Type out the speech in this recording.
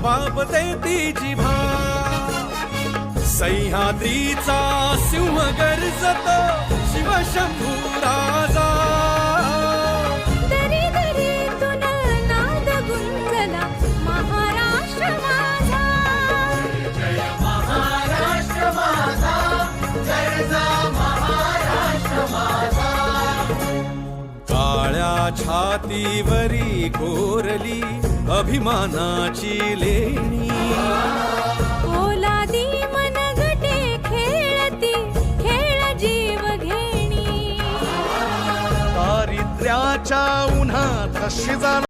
जबाब देती जिभा सह्याद्रीचा सिंह गर्जतो शिवशंभू राजा दरी दरीतून नाद गुंजला महाराष्ट्र माझा जय महाराष्ट्र माझा जय महाराष्ट्र माझा काळ्या छातीवरी कोरली अभिमानाची लेणी ओलादी मनगटे खेळती खेळ जीव घेणी दारिद्र्याच्या उन्हात शिजा